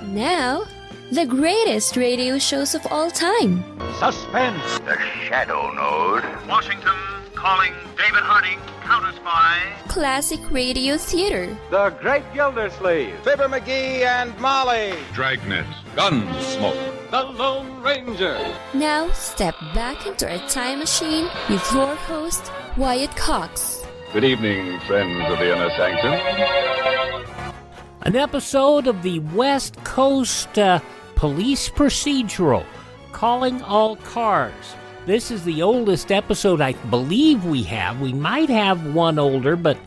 Now, the greatest radio shows of all time. Suspense. The Shadow Node. Washington calling David Harding, counter-spy. Classic radio theater. The Great Gildersleeve. Fibber McGee and Molly. Dragnet. Gunsmoke. The Lone Ranger. Now, step back into a time machine with your host, Wyatt Cox. Good evening, friends of the Inner Sanctum. An episode of the West Coast police procedural, Calling All Cars. This is the oldest episode I believe we have. We might have one older, but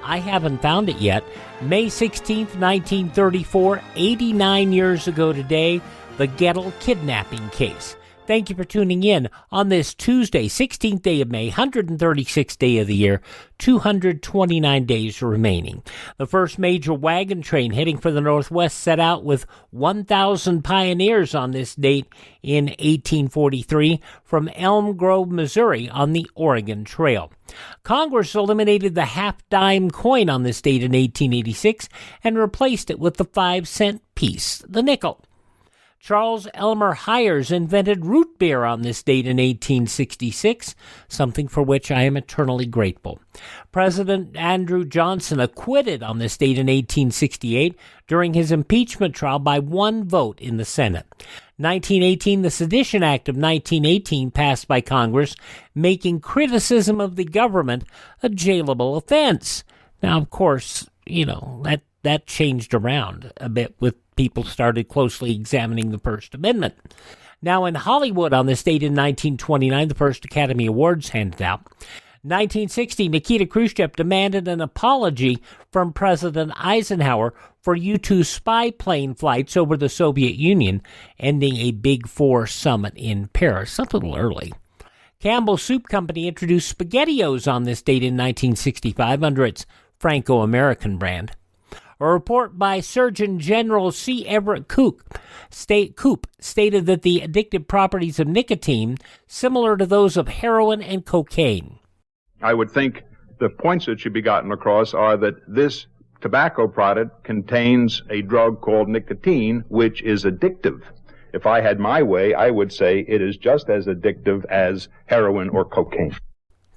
I haven't found it yet. May 16th, 1934, 89 years ago today, the Gettle Kidnapping Case. Thank you for tuning in on this Tuesday, 16th day of May, 136th day of the year, 229 days remaining. The first major wagon train heading for the Northwest set out with 1,000 pioneers on this date in 1843 from Elm Grove, Missouri on the Oregon Trail. Congress eliminated the half-dime coin on this date in 1886 and replaced it with the 5-cent piece, the nickel. Charles Elmer Hyers invented root beer on this date in 1866, something for which I am eternally grateful. President Andrew Johnson acquitted on this date in 1868 during his impeachment trial by one vote in the Senate. 1918, the Sedition Act of 1918 passed by Congress, making criticism of the government a jailable offense. Now, of course, that changed around a bit with people started closely examining the First Amendment. Now, in Hollywood on this date in 1929, the first Academy Awards handed out. 1960, Nikita Khrushchev demanded an apology from President Eisenhower for U-2 spy plane flights over the Soviet Union, ending a Big Four summit in Paris, a little early. Campbell Soup Company introduced SpaghettiOs on this date in 1965 under its Franco-American brand. A report by Surgeon General C. Everett Koop stated that the addictive properties of nicotine similar to those of heroin and cocaine. I would think the points that should be gotten across are that this tobacco product contains a drug called nicotine, which is addictive. If I had my way, I would say it is just as addictive as heroin or cocaine.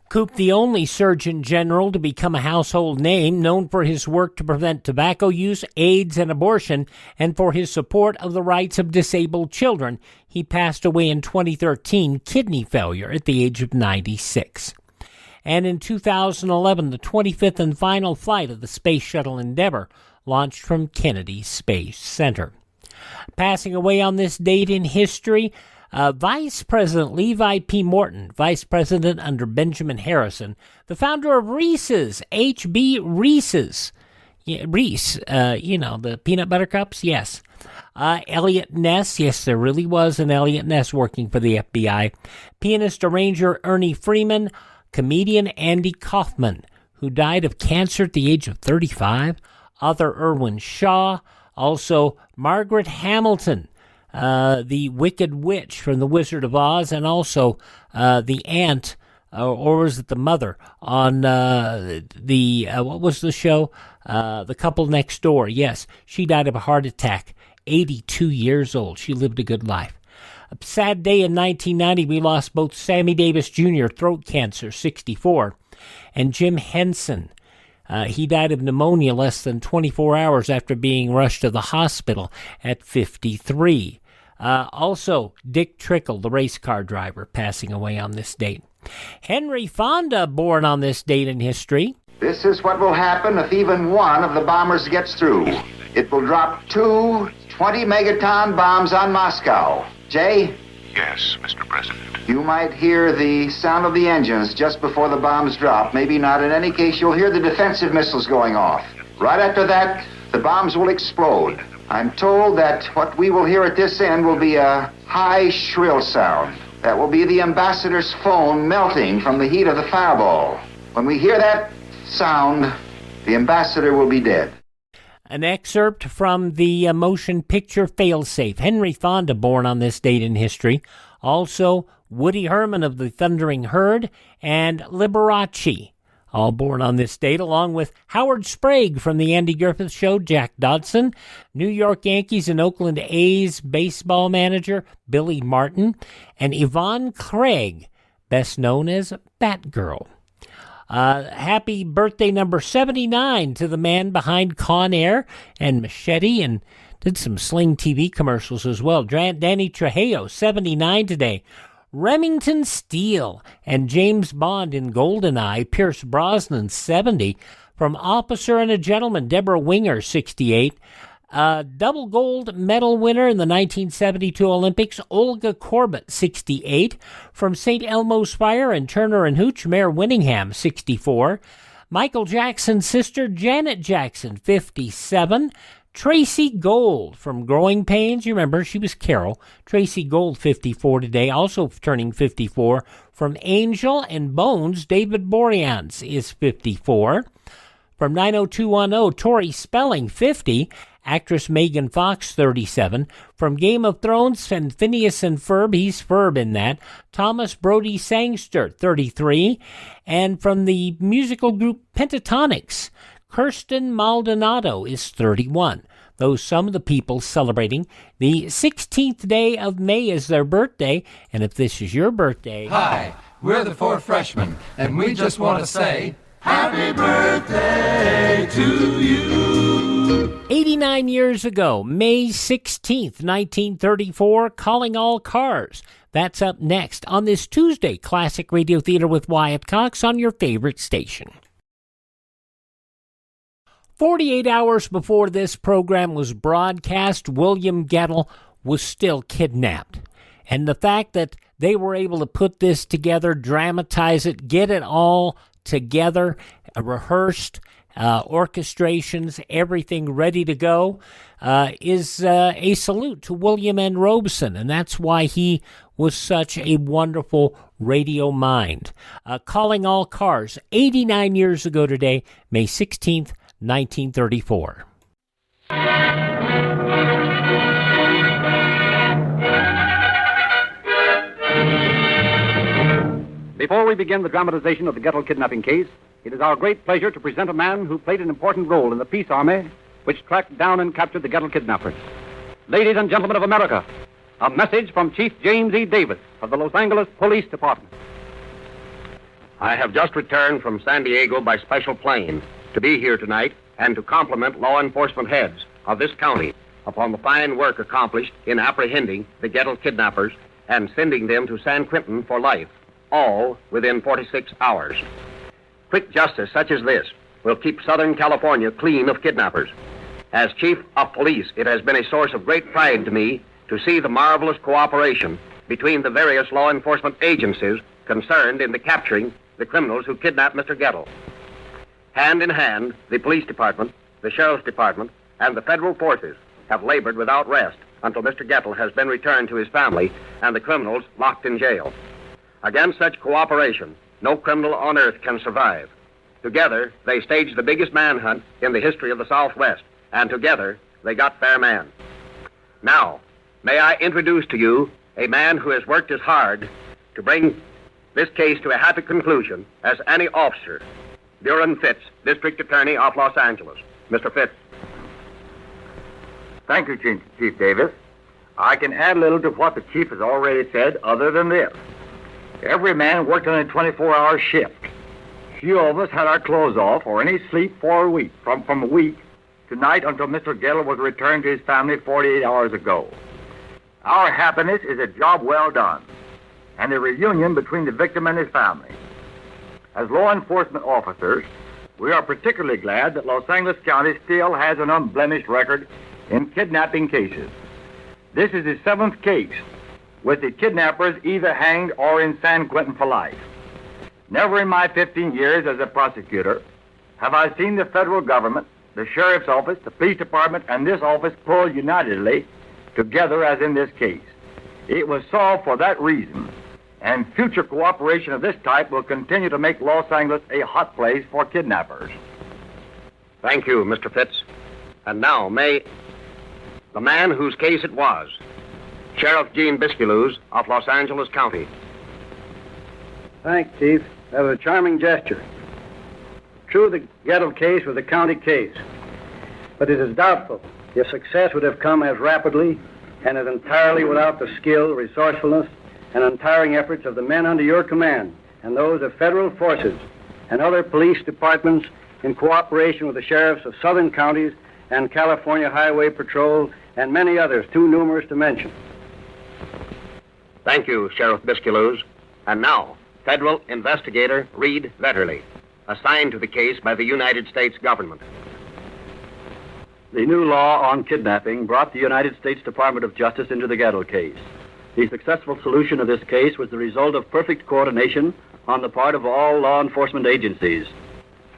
Koop, the only Surgeon General to become a household name, known for his work to prevent tobacco use, AIDS, and abortion, and for his support of the rights of disabled children. He passed away in 2013, kidney failure, at the age of 96. And in 2011, the 25th and final flight of the Space Shuttle Endeavour launched from Kennedy Space Center. Passing away on this date in history, Vice President Levi P. Morton, Vice President under Benjamin Harrison, the founder of Reese's, H.B. Reese's. Yeah, Reese, the peanut butter cups, yes. Elliot Ness, yes, there really was an Elliot Ness working for the FBI. Pianist arranger Ernie Freeman, comedian Andy Kaufman, who died of cancer at the age of 35. Author Irwin Shaw, also Margaret Hamilton, the Wicked Witch from The Wizard of Oz, and also the aunt, or was it the mother, on what was the show? The Couple Next Door. Yes, she died of a heart attack, 82 years old. She lived a good life. A sad day in 1990, we lost both Sammy Davis Jr., throat cancer, 64, and Jim Henson. He died of pneumonia less than 24 hours after being rushed to the hospital at 53. Also, Dick Trickle, the race car driver, passing away on this date. Henry Fonda, born on this date in history. This is what will happen if even one of the bombers gets through. It will drop two 20-megaton bombs on Moscow. Jay? Yes, Mr. President. You might hear the sound of the engines just before the bombs drop. Maybe not. In any case, you'll hear the defensive missiles going off. Right after that, the bombs will explode. I'm told that what we will hear at this end will be a high, shrill sound. That will be the ambassador's phone melting from the heat of the fireball. When we hear that sound, the ambassador will be dead. An excerpt from the motion picture Failsafe. Henry Fonda, born on this date in history. Also, Woody Herman of the Thundering Herd, and Liberace, all born on this date, along with Howard Sprague from The Andy Griffith Show, Jack Dodson, New York Yankees and Oakland A's baseball manager Billy Martin, and Yvonne Craig, best known as Batgirl. Happy birthday number 79 to the man behind Con Air and Machete, and did some Sling TV commercials as well. Danny Trejo, 79 today. Remington Steele and James Bond in GoldenEye. Pierce Brosnan, 70. From Officer and a Gentleman, Deborah Winger, 68. Double gold medal winner in the 1972 Olympics, Olga Korbut, 68. From St. Elmo's Fire and Turner and Hooch, Mayor Winningham, 64. Michael Jackson's sister, Janet Jackson, 57. Tracy Gold from Growing Pains. You remember, she was Carol. Tracy Gold, 54 today, also turning 54. From Angel and Bones, David Boreanaz is 54. From 90210, Tori Spelling, 50. Actress Megan Fox, 37. From Game of Thrones, and Phineas and Ferb, he's Ferb in that. Thomas Brody Sangster, 33. And from the musical group Pentatonix, Kirsten Maldonado is 31. Those some of the people celebrating the 16th day of May is their birthday. And if this is your birthday... Hi, we're the Four Freshmen, and we just want to say... Happy birthday to you! 89 years ago, May 16th, 1934, Calling All Cars. That's up next on this Tuesday Classic Radio Theater with Wyatt Cox on your favorite station. 48 hours before this program was broadcast, William Gettle was still kidnapped. And the fact that they were able to put this together, dramatize it, get it all together, rehearsed, orchestrations, everything ready to go, is a salute to William N. Robson, and that's why he was such a wonderful radio mind. Calling All Cars, 89 years ago today, May 16th, 1934. Before we begin the dramatization of the Gettle Kidnapping Case, it is our great pleasure to present a man who played an important role in the peace army which tracked down and captured the Gettle kidnappers. Ladies and gentlemen of America, a message from Chief James E. Davis of the Los Angeles Police Department. I have just returned from San Diego by special plane to be here tonight and to compliment law enforcement heads of this county upon the fine work accomplished in apprehending the Gettle kidnappers and sending them to San Quentin for life, all within 46 hours. Quick justice such as this will keep Southern California clean of kidnappers. As Chief of Police, it has been a source of great pride to me to see the marvelous cooperation between the various law enforcement agencies concerned in the capturing the criminals who kidnapped Mr. Gettle. Hand in hand, the police department, the sheriff's department, and the federal forces have labored without rest until Mr. Gettle has been returned to his family and the criminals locked in jail. Against such cooperation, no criminal on earth can survive. Together, they staged the biggest manhunt in the history of the Southwest, and together, they got fair man. Now, may I introduce to you a man who has worked as hard to bring this case to a happy conclusion as any officer, Buren Fitz, District Attorney of Los Angeles. Mr. Fitz. Thank you, Chief Davis. I can add a little to what the Chief has already said other than this. Every man worked on a 24-hour shift. Few of us had our clothes off or any sleep for a week, from a week to night until Mr. Gettle was returned to his family 48 hours ago. Our happiness is a job well done and a reunion between the victim and his family. As law enforcement officers, we are particularly glad that Los Angeles County still has an unblemished record in kidnapping cases. This is the 7th case with the kidnappers either hanged or in San Quentin for life. Never in my 15 years as a prosecutor have I seen the federal government, the sheriff's office, the police department, and this office pull unitedly together as in this case. It was solved for that reason, and future cooperation of this type will continue to make Los Angeles a hot place for kidnappers. Thank you, Mr. Fitz. And now, may the man whose case it was, Sheriff Gene Bisculoos of Los Angeles County. Thanks, Chief. That was a charming gesture. True, the Gettle case was a county case, but it is doubtful if success would have come as rapidly and as entirely without the skill, resourcefulness, and untiring efforts of the men under your command and those of federal forces and other police departments in cooperation with the sheriffs of southern counties and California Highway Patrol and many others too numerous to mention. Thank you, Sheriff Bisculoos. And now, Federal Investigator Reed Vetterly, assigned to the case by the United States government. The new law on kidnapping brought the United States Department of Justice into the Gettle case. The successful solution of this case was the result of perfect coordination on the part of all law enforcement agencies.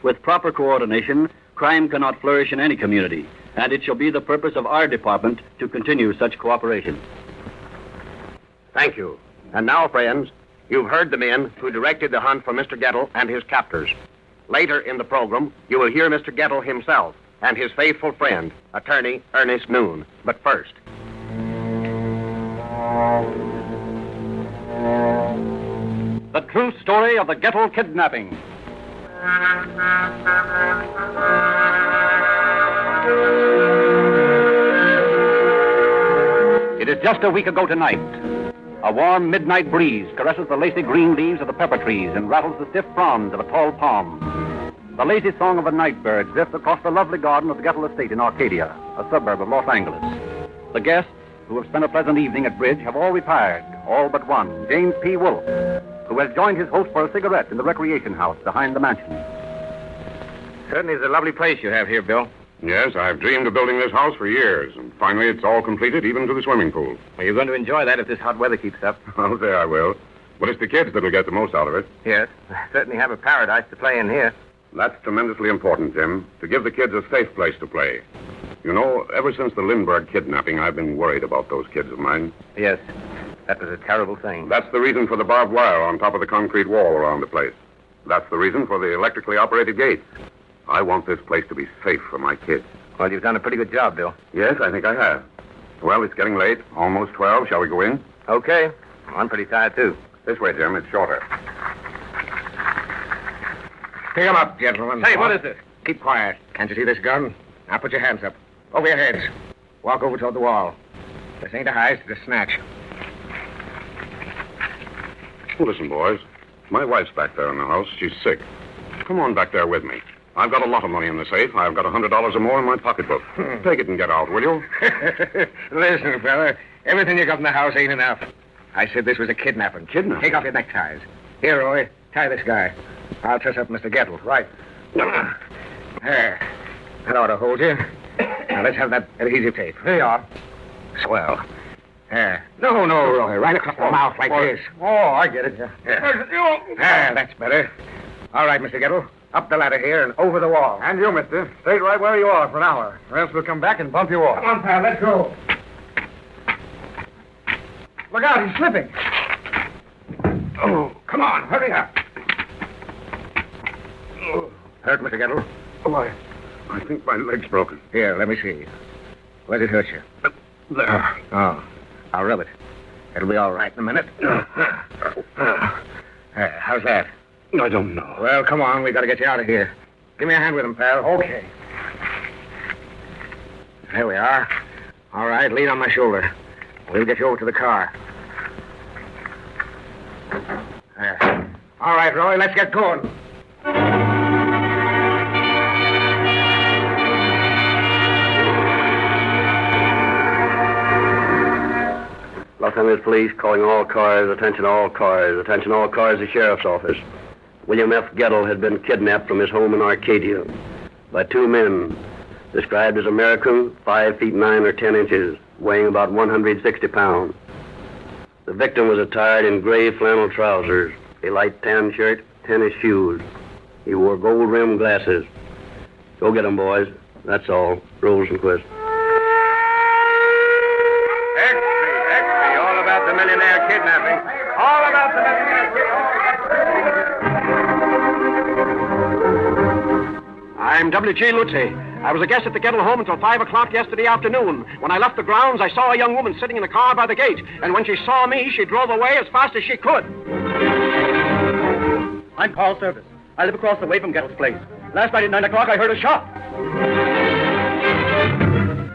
With proper coordination, crime cannot flourish in any community, and it shall be the purpose of our department to continue such cooperation. Thank you. And now, friends, you've heard the men who directed the hunt for Mr. Gettle and his captors. Later in the program, you will hear Mr. Gettle himself and his faithful friend, Attorney Ernest Noon. But first... The true story of the Gettle kidnapping. It is just a week ago tonight. A warm midnight breeze caresses the lacy green leaves of the pepper trees and rattles the stiff fronds of a tall palm. The lazy song of a night bird drifts across the lovely garden of the Gettle estate in Arcadia, a suburb of Los Angeles. The guests, who have spent a pleasant evening at bridge, have all retired, all but one, James P. Wolfe, who has joined his host for a cigarette in the recreation house behind the mansion. Certainly it's a lovely place you have here, Bill. Yes, I've dreamed of building this house for years, and finally it's all completed, even to the swimming pool. Well, you're going to enjoy that if this hot weather keeps up. I'll say I will. But it's the kids that'll get the most out of it. Yes, I certainly have a paradise to play in here. That's tremendously important, Jim, to give the kids a safe place to play. You know, ever since the Lindbergh kidnapping, I've been worried about those kids of mine. Yes, that was a terrible thing. That's the reason for the barbed wire on top of the concrete wall around the place. That's the reason for the electrically operated gates. I want this place to be safe for my kids. Well, you've done a pretty good job, Bill. Yes, I think I have. Well, it's getting late. Almost 12. Shall we go in? Okay. I'm pretty tired, too. This way, Jim. It's shorter. Pick 'em up, gentlemen. Say, what is this? Keep quiet. Can't you see this gun? Now put your hands up. Over your heads. Walk over toward the wall. This ain't a heist, it's a snatch. Listen, boys. My wife's back there in the house. She's sick. Come on back there with me. I've got a lot of money in the safe. I've got $100 or more in my pocketbook. Take it and get out, will you? Listen, fella, everything you got in the house ain't enough. I said this was a kidnapping. Kidnapping? Take off your neckties. Here, Roy, tie this guy. I'll truss up Mr. Gettle. Right. There. That ought to hold you. Now, let's have that adhesive tape. Here you are. Swell. There. No, Roy, right across the mouth like this. Oh, I get it. There, that's better. All right, Mr. Gettle. Up the ladder here and over the wall. And you, mister. Stay right where you are for an hour, or else we'll come back and bump you off. Come on, pal, let's go. Look out, he's slipping. Oh, come on, hurry up. Hurt, Mr. Gettle? Oh, I think my leg's broken. Here, let me see. Where did it hurt you? There. Oh, I'll rub it. It'll be all right in a minute. How's that? I don't know. Well, come on. We got to get you out of here. Give me a hand with him, pal. Okay. There we are. All right, lean on my shoulder. We'll get you over to the car. There. All right, Roy, let's get going. Los Angeles Police calling all cars, attention all cars, attention all cars, the sheriff's office. William F. Gettle had been kidnapped from his home in Arcadia by two men, described as American, 5 feet 9 or 10 inches, weighing about 160 pounds. The victim was attired in gray flannel trousers, a light tan shirt, tennis shoes. He wore gold-rimmed glasses. Go get 'em, boys. That's all. Rosenquist. Extra, all about the millionaire kidnapping. All about the millionaire kidnapping. I'm W.G. Lutze. I was a guest at the Gettle home until 5 o'clock yesterday afternoon. When I left the grounds, I saw a young woman sitting in a car by the gate. And when she saw me, she drove away as fast as she could. I'm Paul Service. I live across the way from Gettle's place. Last night at 9 o'clock, I heard a shot.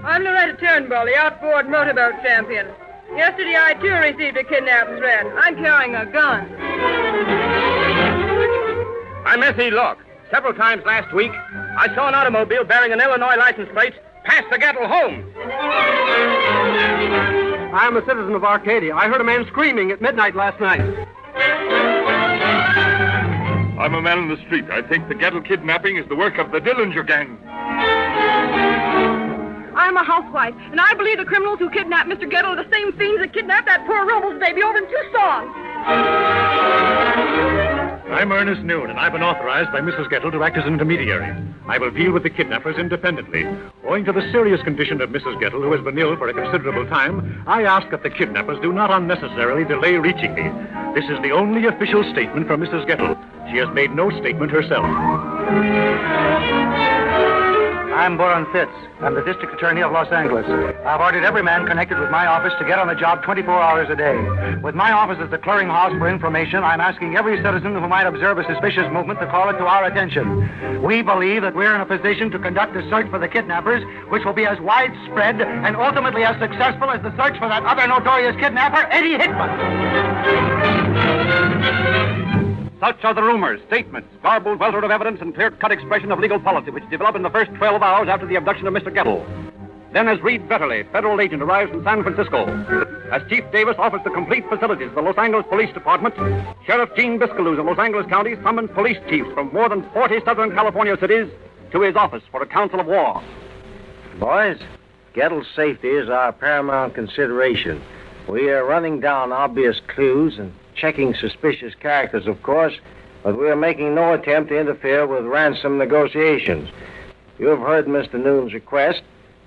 I'm Loretta Turnbull, the outboard motorboat champion. Yesterday, I, too, received a kidnap threat. I'm carrying a gun. I'm S.E. Locke. Several times last week, I saw an automobile bearing an Illinois license plate pass the Gettle home. I'm a citizen of Arcadia. I heard a man screaming at midnight last night. I'm a man in the street. I think the Gettle kidnapping is the work of the Dillinger gang. I'm a housewife, and I believe the criminals who kidnapped Mr. Gettle are the same fiends that kidnapped that poor Robles baby over in Tucson. I'm Ernest Noon, and I've been authorized by Mrs. Gettle to act as an intermediary. I will deal with the kidnappers independently. Owing to the serious condition of Mrs. Gettle, who has been ill for a considerable time, I ask that the kidnappers do not unnecessarily delay reaching me. This is the only official statement from Mrs. Gettle. She has made no statement herself. I'm Boron Fitz. I'm the district attorney of Los Angeles. I've ordered every man connected with my office to get on the job 24 hours a day. With my office as the clearinghouse for information, I'm asking every citizen who might observe a suspicious movement to call it to our attention. We believe that we're in a position to conduct a search for the kidnappers, which will be as widespread and ultimately as successful as the search for that other notorious kidnapper, Eddie Hickman. Such are the rumors, statements, garbled welter of evidence, and clear-cut expression of legal policy which developed in the first 12 hours after the abduction of Mr. Gettle. Then, as Reed Betterly, federal agent, arrives from San Francisco, as Chief Davis offers the complete facilities of the Los Angeles Police Department, Sheriff Gene Biscaluz of Los Angeles County summoned police chiefs from more than 40 Southern California cities to his office for a council of war. Boys, Gettle's safety is our paramount consideration. We are running down obvious clues and checking suspicious characters, of course, but we are making no attempt to interfere with ransom negotiations. You have heard Mr. Noon's request.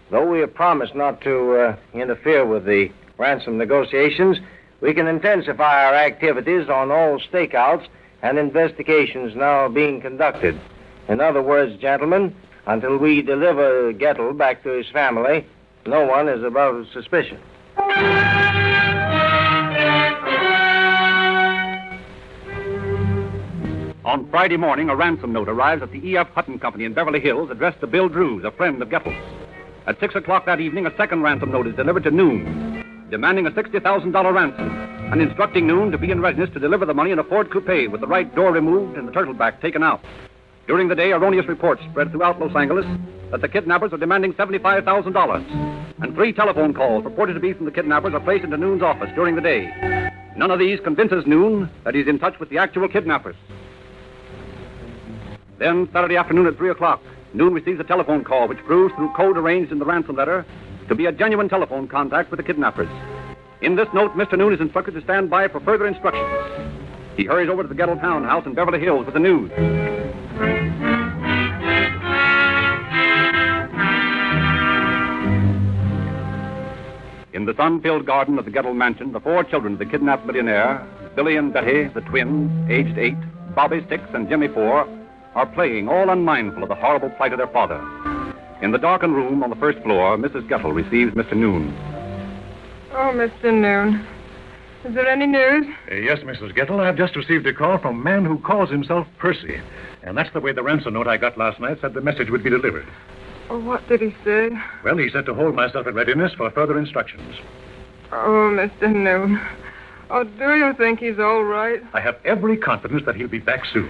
Though we have promised not to interfere with the ransom negotiations, we can intensify our activities on all stakeouts and investigations now being conducted. In other words, gentlemen, until we deliver Gettle back to his family, no one is above suspicion. On Friday morning, a ransom note arrives at the E.F. Hutton Company in Beverly Hills addressed to Bill Drews, a friend of Gettle's. At 6 o'clock that evening, a second ransom note is delivered to Noon, demanding a $60,000 ransom and instructing Noon to be in readiness to deliver the money in a Ford coupe with the right door removed and the turtleback taken out. During the day, erroneous reports spread throughout Los Angeles that the kidnappers are demanding $75,000, and 3 telephone calls purported to be from the kidnappers are placed into Noon's office during the day. None of these convinces Noon that he's in touch with the actual kidnappers. Then, Saturday afternoon at 3 o'clock, Noon receives a telephone call which proves, through code arranged in the ransom letter, to be a genuine telephone contact with the kidnappers. In this note, Mr. Noon is instructed to stand by for further instructions. He hurries over to the Gettle townhouse in Beverly Hills with the news. In the sun-filled garden of the Gettle mansion, the 4 children of the kidnapped millionaire, Billy and Betty, the twins, aged 8, Bobby 6, and Jimmy 4, are playing, all unmindful of the horrible plight of their father. In the darkened room on the first floor, Mrs. Gettle receives Mr. Noon. Oh, Mr. Noon. Is there any news? Yes, Mrs. Gettle. I've just received a call from a man who calls himself Percy. And that's the way the ransom note I got last night said the message would be delivered. Oh, what did he say? Well, he said to hold myself in readiness for further instructions. Oh, Mr. Noon. Oh, do you think he's all right? I have every confidence that he'll be back soon.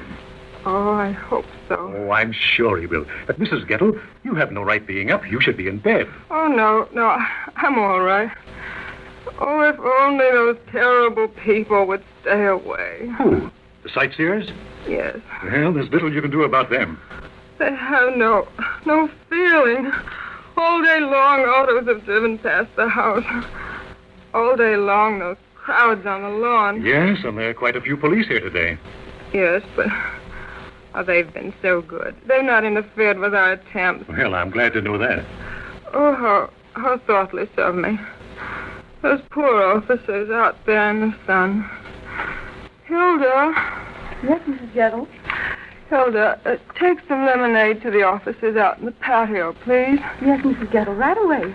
Oh, I hope so. Oh, I'm sure he will. But, Mrs. Gettle, you have no right being up. You should be in bed. Oh, no, I'm all right. Oh, if only those terrible people would stay away. Who? The sightseers? Yes. Well, there's little you can do about them. They have no feeling. All day long, autos have driven past the house. All day long, those crowds on the lawn. Yes, and there are quite a few police here today. Yes, but they've been so good. They've not interfered with our attempts. Well, I'm glad to know that. Oh, how thoughtless of me. Those poor officers out there in the sun. Hilda. Yes, Mrs. Gettle? Hilda, take some lemonade to the officers out in the patio, please. Yes, Mrs. Gettle, right away.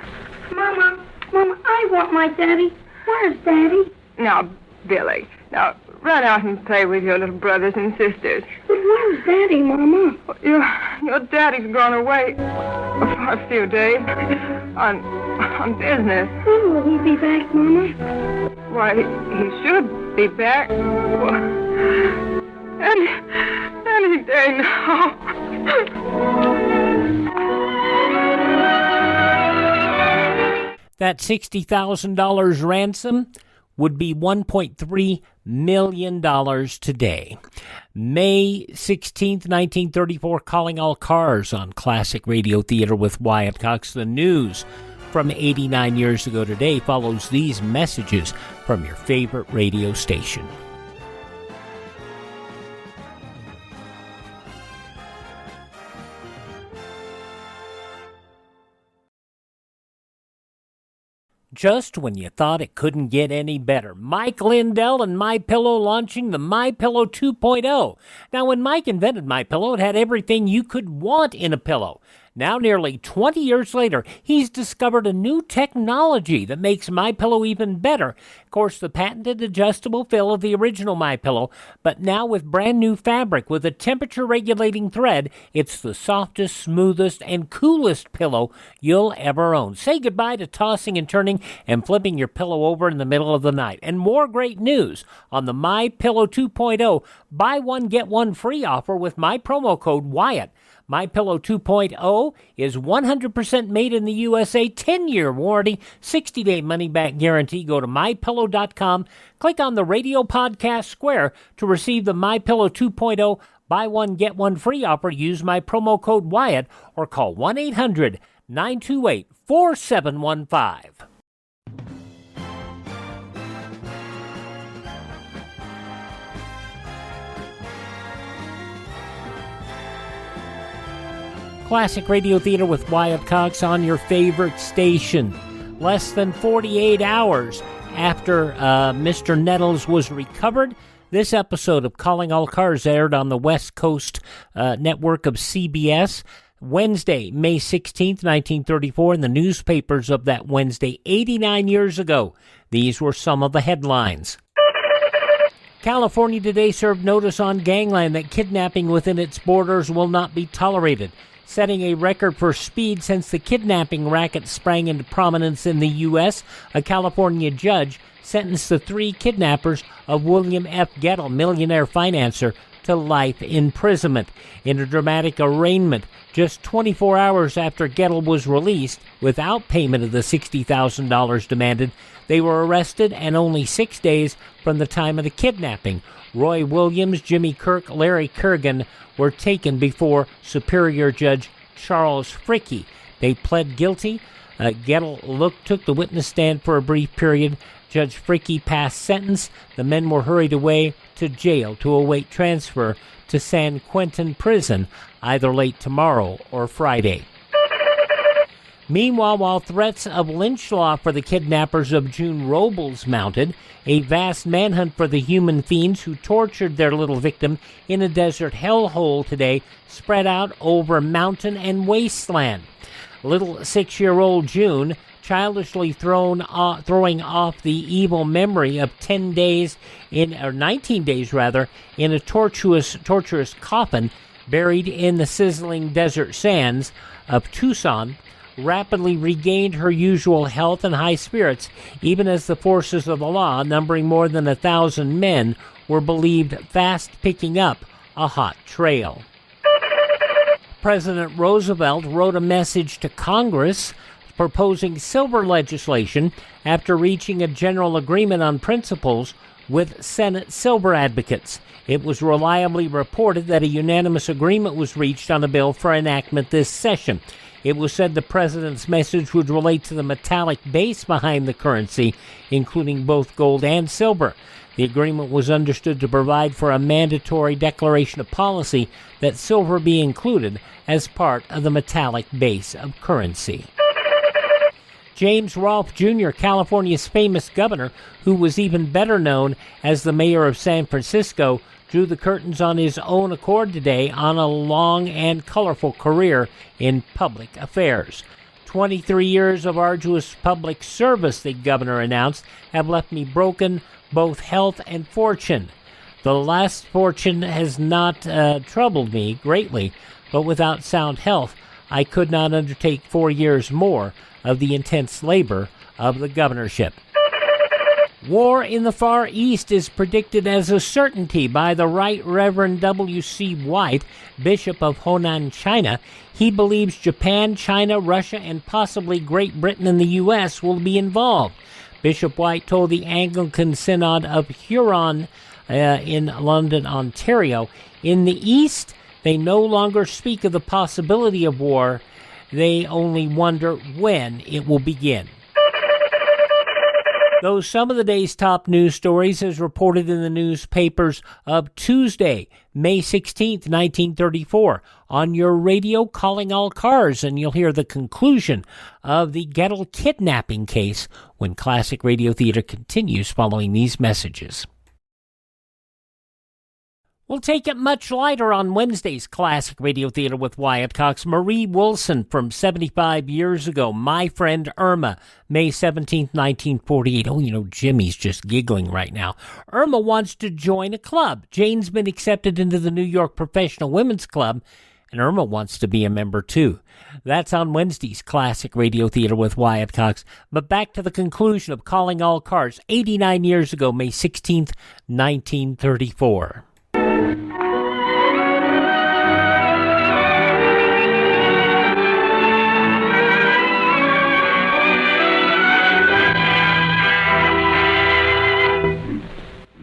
Mama, I want my daddy. Where's Daddy? Now, Billy, run out and play with your little brothers and sisters. But where's Daddy, Mama? Your daddy's gone away for a few days on business. When will he be back, Mama? Why, he should be back. Well, any day now. That $60,000 ransom would be $1.3 million today. May 16th, 1934, Calling All Cars on Classic Radio Theater with Wyatt Cox. The news from 89 years ago today follows these messages from your favorite radio station. Just when you thought it couldn't get any better, Mike Lindell and MyPillow launching the MyPillow 2.0. Now, when Mike invented MyPillow, it had everything you could want in a pillow. Now, nearly 20 years later, he's discovered a new technology that makes MyPillow even better. Of course, the patented adjustable fill of the original MyPillow, but now with brand new fabric with a temperature-regulating thread, it's the softest, smoothest, and coolest pillow you'll ever own. Say goodbye to tossing and turning and flipping your pillow over in the middle of the night. And more great news on the MyPillow 2.0 buy one, get one free offer with my promo code Wyatt. MyPillow 2.0 is 100% made in the USA, 10-year warranty, 60-day money-back guarantee. Go to MyPillow.com, click on the radio podcast square to receive the MyPillow 2.0 buy one, get one free offer. Use my promo code Wyatt or call 1-800-928-4715. Classic Radio Theater with Wyatt Cox on your favorite station. Less than 48 hours after Mr. Nettles was recovered, this episode of Calling All Cars aired on the West Coast network of CBS. Wednesday, May 16th, 1934, in the newspapers of that Wednesday, 89 years ago. These were some of the headlines. California today served notice on gangland that kidnapping within its borders will not be tolerated, setting a record for speed since the kidnapping racket sprang into prominence in the U.S. A California judge sentenced the three kidnappers of William F. Gettle, millionaire financier, to life imprisonment. In a dramatic arraignment, just 24 hours after Gettle was released, without payment of the $60,000 demanded, they were arrested, and only 6 days from the time of the kidnapping, Roy Williams, Jimmy Kirk, Larry Kerrigan were taken before Superior Judge Charles Fricke. They pled guilty. Gettle took the witness stand for a brief period. Judge Fricke passed sentence. The men were hurried away to jail to await transfer to San Quentin Prison either late tomorrow or Friday. Meanwhile, while threats of lynch law for the kidnappers of June Robles mounted, a vast manhunt for the human fiends who tortured their little victim in a desert hellhole today spread out over mountain and wasteland. Little 6-year-old June, childishly throwing off the evil memory of 19 days in a tortuous coffin buried in the sizzling desert sands of Tucson, rapidly regained her usual health and high spirits, even as the forces of the law, numbering more than 1,000 men, were believed fast picking up a hot trail. President Roosevelt wrote a message to Congress proposing silver legislation after reaching a general agreement on principles with Senate silver advocates. It was reliably reported that a unanimous agreement was reached on a bill for enactment this session. It was said the president's message would relate to the metallic base behind the currency, including both gold and silver. The agreement was understood to provide for a mandatory declaration of policy that silver be included as part of the metallic base of currency. James Rolfe Jr., California's famous governor, who was even better known as the mayor of San Francisco, drew the curtains on his own accord today on a long and colorful career in public affairs. 23 years of arduous public service, the governor announced, have left me broken both health and fortune. The last fortune has not troubled me greatly, but without sound health, I could not undertake 4 years more of the intense labor of the governorship. War in the Far East is predicted as a certainty by the Right Reverend W.C. White, Bishop of Honan, China. He believes Japan, China, Russia, and possibly Great Britain and the U.S. will be involved. Bishop White told the Anglican Synod of Huron in London, Ontario, in the East, they no longer speak of the possibility of war. They only wonder when it will begin. Those some of the day's top news stories as reported in the newspapers of Tuesday, May 16th, 1934, on your radio Calling All Cars, and you'll hear the conclusion of the Gettle Kidnapping Case when Classic Radio Theater continues following these messages. We'll take it much lighter on Wednesday's Classic Radio Theater with Wyatt Cox. Marie Wilson from 75 years ago. My Friend Irma, May 17th, 1948. Oh, Jimmy's just giggling right now. Irma wants to join a club. Jane's been accepted into the New York Professional Women's Club, and Irma wants to be a member too. That's on Wednesday's Classic Radio Theater with Wyatt Cox. But back to the conclusion of Calling All Cars. 89 years ago, May 16th, 1934.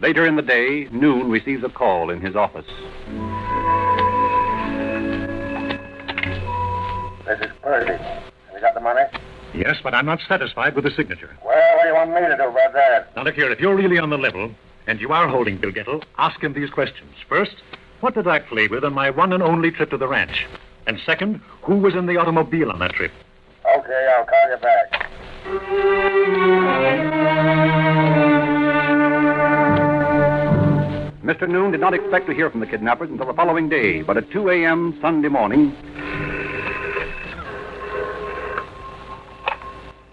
Later in the day, Noon receives a call in his office. This is Percy. Have you got the money? Yes, but I'm not satisfied with the signature. Well, what do you want me to do about that? Now, look here, if you're really on the level, and you are holding Bill Gettle, ask him these questions. First, what did I play with on my one and only trip to the ranch? And second, who was in the automobile on that trip? Okay, I'll call you back. Mr. Noon did not expect to hear from the kidnappers until the following day, but at 2 a.m. Sunday morning...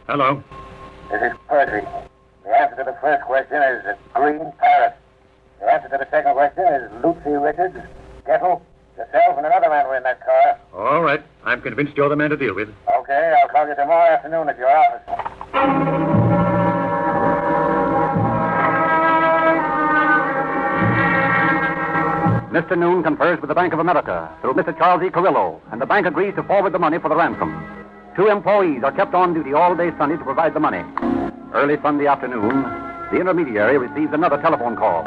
Hello? This is Percy. The answer to the first question is Green Parrot. The answer to the second question is Lucy Richards, Gettle, yourself, and another man were in that car. All right. I'm convinced you're the man to deal with. Okay, I'll call you tomorrow afternoon at your office. Mr. Noon confers with the Bank of America through Mr. Charles E. Carrillo, and the bank agrees to forward the money for the ransom. 2 employees are kept on duty all day Sunday to provide the money. Early Sunday afternoon, the intermediary receives another telephone call.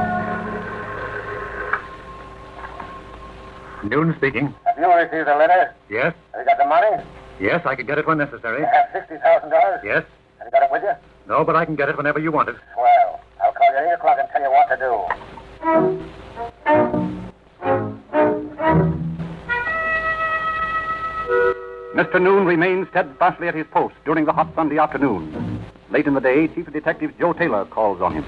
Noon speaking. Have you received a letter? Yes? Have you got the money? Yes, I can get it when necessary. You have $60,000? Yes? Have you got it with you? No, but I can get it whenever you want it. Swell. I'll call you at 8 o'clock and tell you what to do. Mr. Noon remains steadfastly at his post during the hot Sunday afternoon. Late in the day, Chief Detective Joe Taylor calls on him.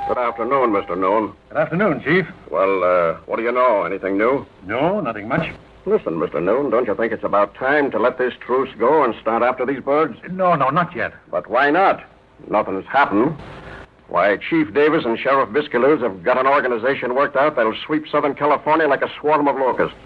Good afternoon, Mr. Noon. Good afternoon, Chief. Well, what do you know? Anything new? No, nothing much. Listen, Mr. Noon, don't you think it's about time to let this truce go and start after these birds? No, not yet. But why not? Nothing's happened. Why, Chief Davis and Sheriff Bisculoos have got an organization worked out that'll sweep Southern California like a swarm of locusts.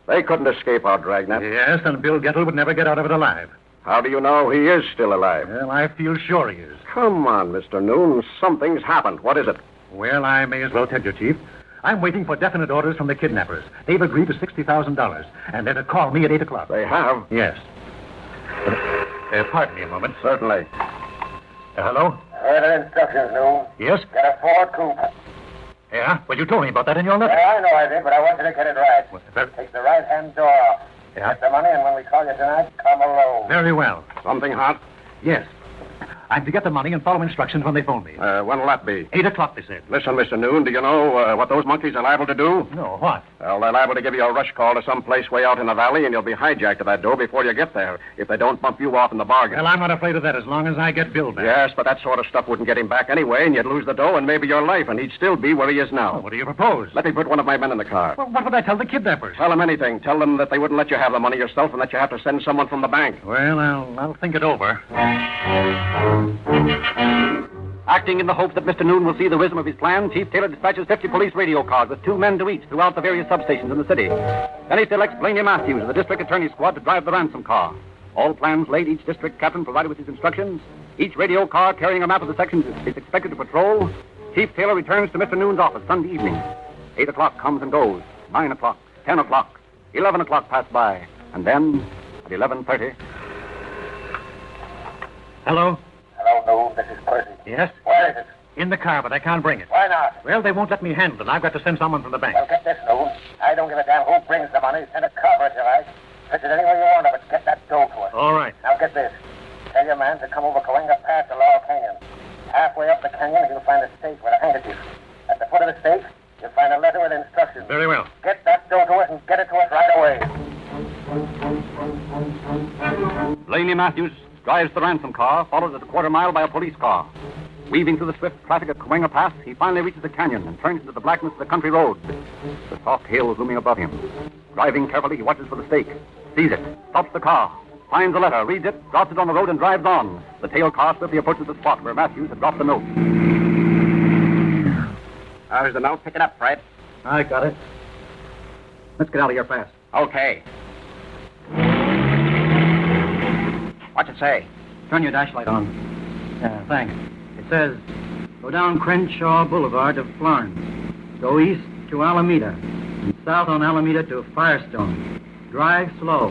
They couldn't escape our dragnet. Yes, and Bill Gettle would never get out of it alive. How do you know he is still alive? Well, I feel sure he is. Come on, Mr. Noon. Something's happened. What is it? Well, I may as well tell you, Chief. I'm waiting for definite orders from the kidnappers. They've agreed to $60,000, and they're to call me at 8 o'clock. They have? Yes. Pardon me a moment. Certainly. Hello? Heard the instructions, Noon. Yes? Get a Ford coupe. Yeah? Well, you told me about that in your letter. Yeah, I know I did, but I want you to get it right. Take the right-hand door off. Yeah? Get the money, and when we call you tonight, come alone. Very well. Something hot? Yes. I'm to get the money and follow instructions when they phone me. When'll that be? 8 o'clock, they said. Listen, Mr. Noon, do you know what those monkeys are liable to do? No, what? Well, they're liable to give you a rush call to some place way out in the valley, and you'll be hijacked at that door before you get there, if they don't bump you off in the bargain. Well, I'm not afraid of that as long as I get Bill back. Yes, but that sort of stuff wouldn't get him back anyway, and you'd lose the dough and maybe your life, and he'd still be where he is now. Well, what do you propose? Let me put one of my men in the car. Well, what would I tell the kidnappers? Tell them anything. Tell them that they wouldn't let you have the money yourself and that you have to send someone from the bank. Well, I'll think it over. Acting in the hope that Mr. Noon will see the wisdom of his plan, Chief Taylor dispatches 50 police radio cars with 2 men to each throughout the various substations in the city. Then he selects Blaney Matthews of the district attorney's squad to drive the ransom car. All plans laid, each district captain provided with his instructions. Each radio car carrying a map of the sections is expected to patrol. Chief Taylor returns to Mr. Noon's office Sunday evening. 8 o'clock comes and goes. 9 o'clock, 10 o'clock, 11 o'clock pass by. And then, at 11:30... Hello? Hello, Noon. This is Percy. Yes? Where is it? In the car, but I can't bring it. Why not? Well, they won't let me handle it. I've got to send someone from the bank. Well, get this, Noon. I don't give a damn who brings the money. Send a cover if you like. Fetch it any way you want of it. Get that dough to us. All right. Now get this. Tell your man to come over Coenga Pass to Laurel Canyon. Halfway up the canyon, you'll find a stake with a handkerchief. At the foot of the stake, you'll find a letter with instructions. Very well. Get that dough to us and get it to us right away. Blaney Matthews drives the ransom car, followed at a quarter mile by a police car. Weaving through the swift traffic at Coenga Pass, he finally reaches the canyon and turns into the blackness of the country road. The soft hills looming above him. Driving carefully, he watches for the stake. Sees it, stops the car, finds the letter, reads it, drops it on the road, and drives on. The tail car swiftly approaches the spot where Matthews had dropped the note. How's the note? Pick it up, Fred. I got it. Let's get out of here fast. Okay. What's it say? Turn your dash light on. Thanks. It says, go down Crenshaw Boulevard to Florence. Go east to Alameda. And south on Alameda to Firestone. Drive slow.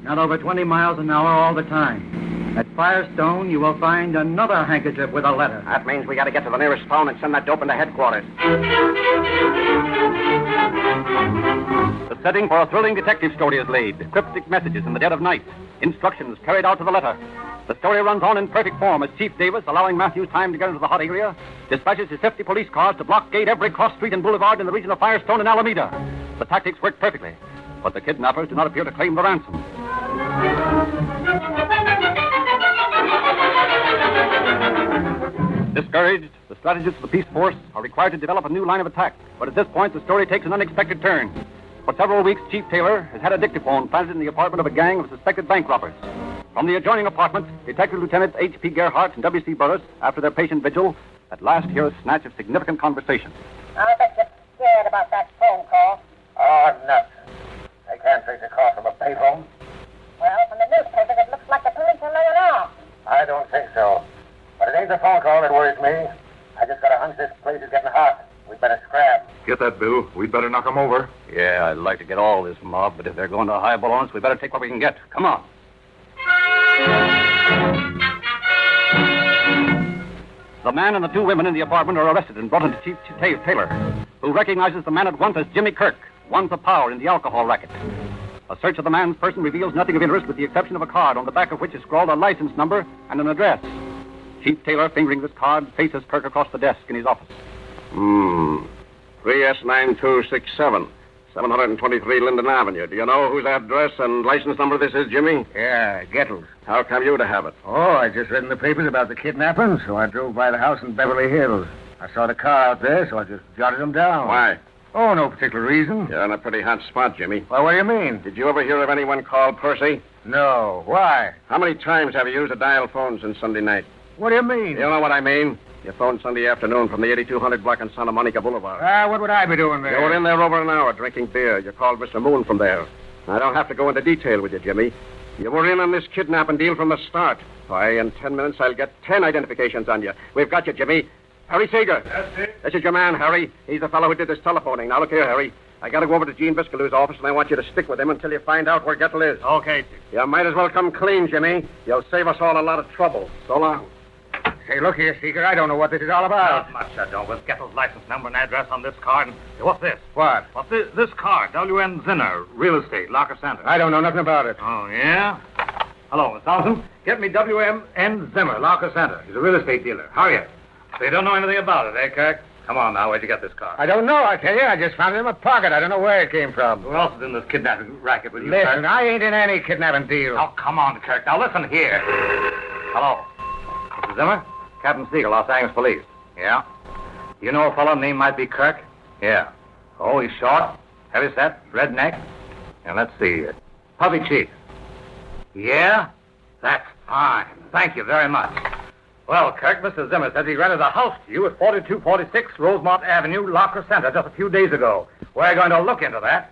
Not over 20 miles an hour all the time. At Firestone, you will find another handkerchief with a letter. That means we got to get to the nearest phone and send that dope into headquarters. The setting for a thrilling detective story is laid. Cryptic messages in the dead of night. Instructions carried out to the letter. The story runs on in perfect form as Chief Davis, allowing Matthews time to get into the hot area, dispatches his 50 police cars to blockade every cross street and boulevard in the region of Firestone and Alameda. The tactics work perfectly, but the kidnappers do not appear to claim the ransom. Discouraged, the strategists of the peace force are required to develop a new line of attack. But at this point, the story takes an unexpected turn. For several weeks, Chief Taylor has had a dictaphone planted in the apartment of a gang of suspected bank robbers. From the adjoining apartment, Detective Lieutenants H.P. Gerhardt and W.C. Burris, after their patient vigil, at last hear a snatch of significant conversation. I'll bet you're scared about that phone call. Oh, nuts. They can't trace a call from a payphone. Well, from the newspapers, it looks like the police are laying off. I don't think so. But it ain't the phone call that worries me. I just got a hunch this place is getting hot. We'd better scrap. Get that, Bill. We'd better knock 'em over. Yeah, I'd like to get all this mob, but if they're going to highball on us, we better take what we can get. Come on. The man and the 2 women in the apartment are arrested and brought into Chief Taylor, who recognizes the man at once as Jimmy Kirk, once a power in the alcohol racket. A search of the man's person reveals nothing of interest with the exception of a card on the back of which is scrawled a license number and an address. Chief Taylor, fingering this card, faces Kirk across the desk in his office. 3S9267, 723 Linden Avenue. Do you know whose address and license number this is, Jimmy? Yeah, Gettle. How come you to have it? Oh, I just read in the papers about the kidnapping, so I drove by the house in Beverly Hills. I saw the car out there, so I just jotted them down. Why? Oh, no particular reason. You're in a pretty hot spot, Jimmy. Well, what do you mean? Did you ever hear of anyone called Percy? No. Why? How many times have you used a dial phone since Sunday night? What do you mean? You know what I mean. You phoned Sunday afternoon from the 8200 block on Santa Monica Boulevard. What would I be doing there? You were in there over an hour drinking beer. You called Mr. Moon from there. I don't have to go into detail with you, Jimmy. You were in on this kidnapping deal from the start. Why, in 10 minutes, I'll get 10 identifications on you. We've got you, Jimmy. Harry Seeger. That's it. This is your man, Harry. He's the fellow who did this telephoning. Now, look here, Harry. I got to go over to Gene Biscalew's office, and I want you to stick with him until you find out where Gettle is. Okay, Chief. You might as well come clean, Jimmy. You'll save us all a lot of trouble. So long. Say, look here, Seeger. I don't know what this is all about. Not much, I don't. With Gettle's license number and address on this card. What's this? What? What's this card? W.N. Zinner, real estate, Locker Center. I don't know nothing about it. Oh, yeah? Hello, Miss Thompson. Get me W.M.N. Zimmer, Locker Center. He's a real estate dealer. Hurry up. So you don't know anything about it, eh, Kirk? Come on now, where'd you get this car? I don't know, I tell you. I just found it in my pocket. I don't know where it came from. Who else is in this kidnapping racket with you, Listen, Kirk? I ain't in any kidnapping deal. Oh, come on, Kirk. Now listen here. Hello. Mr. Zimmer? Captain Siegel, Los Angeles Police. Yeah? You know a fellow named might be Kirk? Yeah. Oh, he's short, heavy set, red neck. And let's see. Puffy cheeks. Yeah? That's fine. Thank you very much. Well, Kirk, Mr. Zimmer says he rented a house to you at 4246 Rosemont Avenue, Locker Center, just a few days ago. We're going to look into that.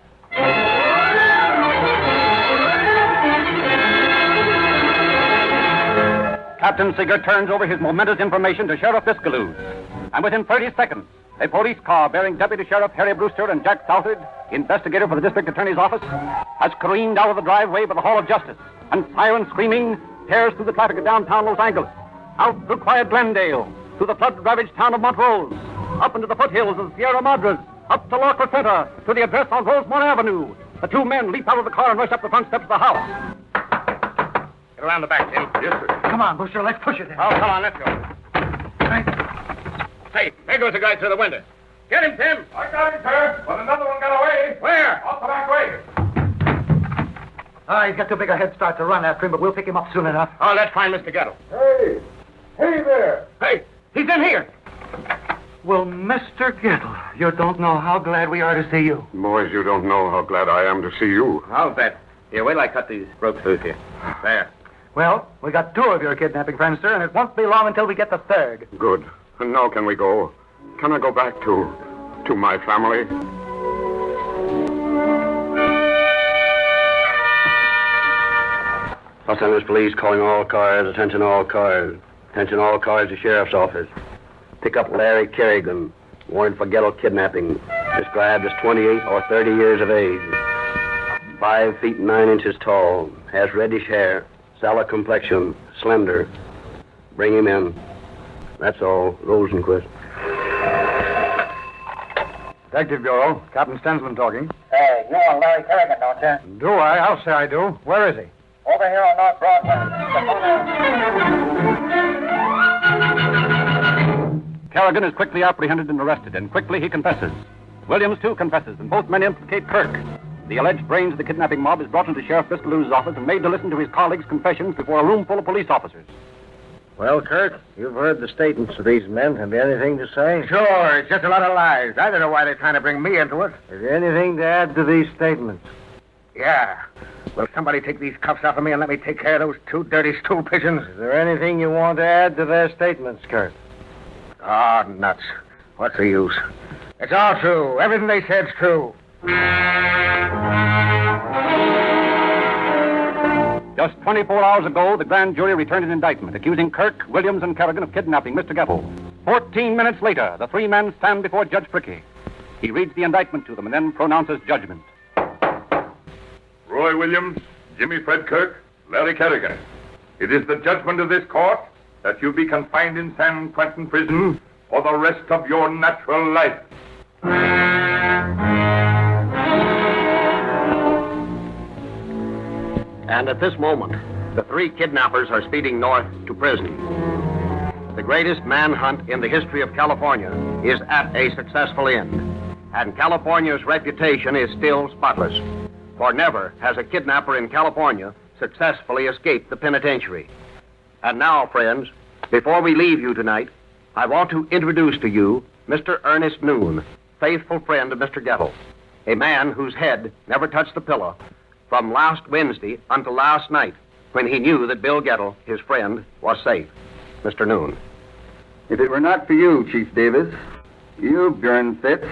Captain Sigurd turns over his momentous information to Sheriff Biscaloo. And within 30 seconds, a police car bearing Deputy Sheriff Harry Brewster and Jack Southard, investigator for the District Attorney's Office, has careened out of the driveway by the Hall of Justice, and siren screaming tears through the traffic of downtown Los Angeles, out through quiet Glendale, through the flood-ravaged town of Montrose, up into the foothills of Sierra Madres, up to Locker Center, to the address on Rosemont Avenue. The two men leap out of the car and rush up the front steps of the house. Get around the back, Tim. Yes, sir. Come on, Brewster, let's push it then. Oh, come on, let's go. Hey, there goes the guy through the window. Get him, Tim. I got him, sir, but another one got away. Where? Off the back way. He's got too big a head start to run after him, but we'll pick him up soon enough. Oh, let's find Mr. Gettle. Hey! Hey there! Hey, he's in here. Well, Mr. Gettle, you don't know how glad we are to see you. Boys, you don't know how glad I am to see you. I'll bet. Here, wait till I cut these ropes loose here. There. Well, we got two of your kidnapping friends, sir, and it won't be long until we get the third. Good. And now can we go? Can I go back to my family? Los Angeles Police calling all cars, attention all cars. Attention all cars to Sheriff's Office. Pick up Larry Kerrigan, warrant for Gettle Kidnapping, described as 28 or 30 years of age. 5 feet 9 inches tall, has reddish hair, sallow complexion, slender. Bring him in. That's all. Rosenquist. Detective Bureau, Captain Stensman talking. Hey, you know Larry Kerrigan, don't you? Do I? I'll say I do. Where is he? Over here on North Broadway. Kerrigan is quickly apprehended and arrested, and quickly he confesses. Williams, too, confesses, and both men implicate Kirk. The alleged brains of the kidnapping mob is brought into Sheriff Biscaloo's office and made to listen to his colleagues' confessions before a room full of police officers. Well, Kirk, you've heard the statements of these men. Have you anything to say? Sure, it's just a lot of lies. I don't know why they're trying to bring me into it. Is there anything to add to these statements? Yeah. Will somebody take these cuffs off of me and let me take care of those two dirty stool pigeons? Is there anything you want to add to their statements, Kirk? Oh, nuts. What's the use? It's all true. Everything they said's true. Just 24 hours ago, the grand jury returned an indictment accusing Kirk, Williams, and Kerrigan of kidnapping Mr. Gettle. 14 minutes later, the three men stand before Judge Prickey. He reads the indictment to them and then pronounces judgment. Roy Williams, Jimmy Fred Kirk, Larry Kerrigan. It is the judgment of this court that you be confined in San Quentin prison for the rest of your natural life. And at this moment, the three kidnappers are speeding north to prison. The greatest manhunt in the history of California is at a successful end, and California's reputation is still spotless, for never has a kidnapper in California successfully escaped the penitentiary. And now, friends, before we leave you tonight, I want to introduce to you Mr. Ernest Noon, faithful friend of Mr. Gettle, a man whose head never touched the pillow from last Wednesday until last night, when he knew that Bill Gettle, his friend, was safe. Mr. Noon. If it were not for you, Chief Davis, you, Bjorn Fitz,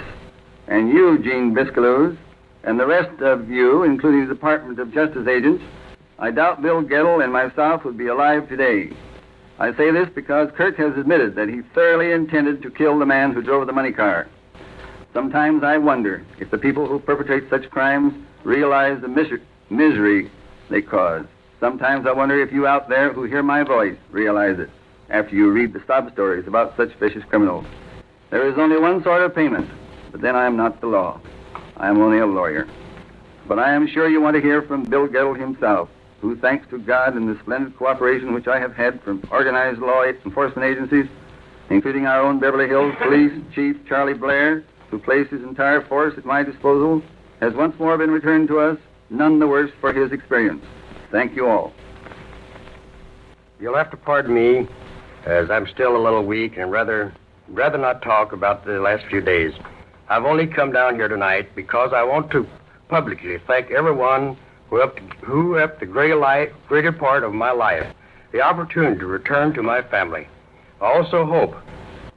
and you, Gene Biscaloo, and the rest of you, including the Department of Justice agents, I doubt Bill Gettle and myself would be alive today. I say this because Kirk has admitted that he thoroughly intended to kill the man who drove the money car. Sometimes I wonder if the people who perpetrate such crimes realize the misery they cause. Sometimes I wonder if you out there who hear my voice realize it after you read the sob stories about such vicious criminals. There is only one sort of payment, but then I am not the law. I am only a lawyer. But I am sure you want to hear from Bill Gettle himself, who, thanks to God and the splendid cooperation which I have had from organized law enforcement agencies, including our own Beverly Hills Police Chief Charlie Blair, who placed his entire force at my disposal, has once more been returned to us, none the worse for his experience. Thank you all. You'll have to pardon me, as I'm still a little weak and rather not talk about the last few days. I've only come down here tonight because I want to publicly thank everyone who helped the greater part of my life, the opportunity to return to my family. I also hope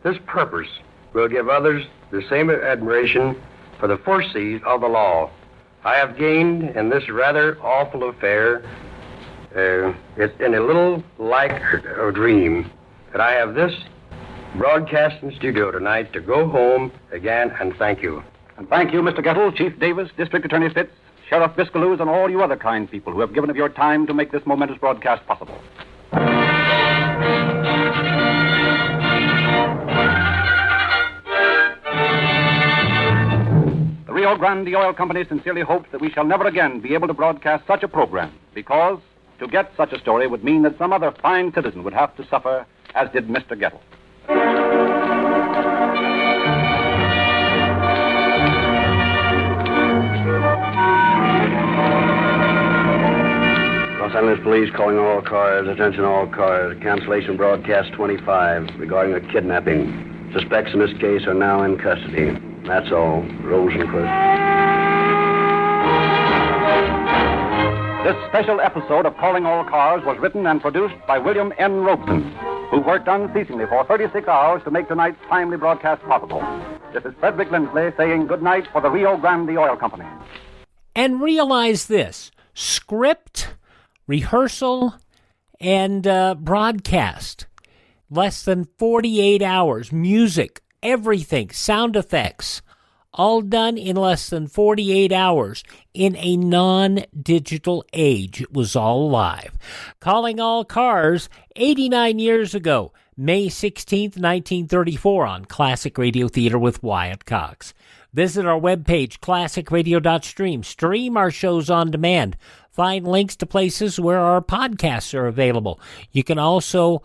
this purpose will give others the same admiration for the foresees of the law I have gained in this rather awful affair. It's in a little like a dream that I have this broadcasting studio tonight to go home again and thank you. And thank you, Mr. Gettle, Chief Davis, District Attorney Fitz, Sheriff Biscaloos, and all you other kind people who have given of your time to make this momentous broadcast possible. The Rio Grande Oil Company sincerely hopes that we shall never again be able to broadcast such a program, because to get such a story would mean that some other fine citizen would have to suffer, as did Mr. Gettle. Los Angeles Police calling all cars, attention all cars, cancellation broadcast 25 regarding a kidnapping. Suspects in this case are now in custody. That's all. Rosenquist. This special episode of Calling All Cars was written and produced by William N. Robson, who worked unceasingly for 36 hours to make tonight's timely broadcast possible. This is Frederick Lindsley saying good night for the Rio Grande Oil Company. And realize this: script, rehearsal, and broadcast. Less than 48 hours. Music, everything, sound effects, all done in less than 48 hours in a non-digital age. It was all live. Calling All Cars, 89 years ago, May 16th, 1934, on Classic Radio Theater with Wyatt Cox. Visit our webpage, classicradio.stream. Stream our shows on demand. Find links to places where our podcasts are available. You can also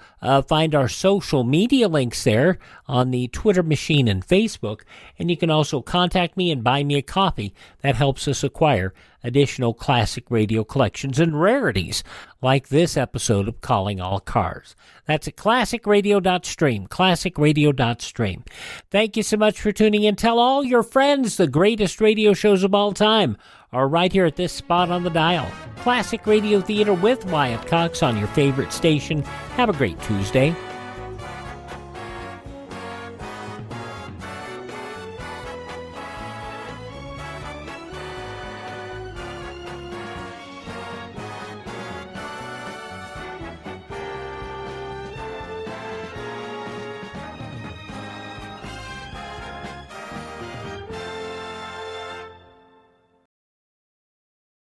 find our social media links there on the Twitter machine and Facebook. And you can also contact me and buy me a coffee. That helps us acquire additional classic radio collections and rarities like this episode of Calling All Cars. That's at classicradio.stream, classicradio.stream. Thank you so much for tuning in. Tell all your friends the greatest radio shows of all time are right here at this spot on the dial. Classic Radio Theater with Wyatt Cox on your favorite station. Have a great Tuesday.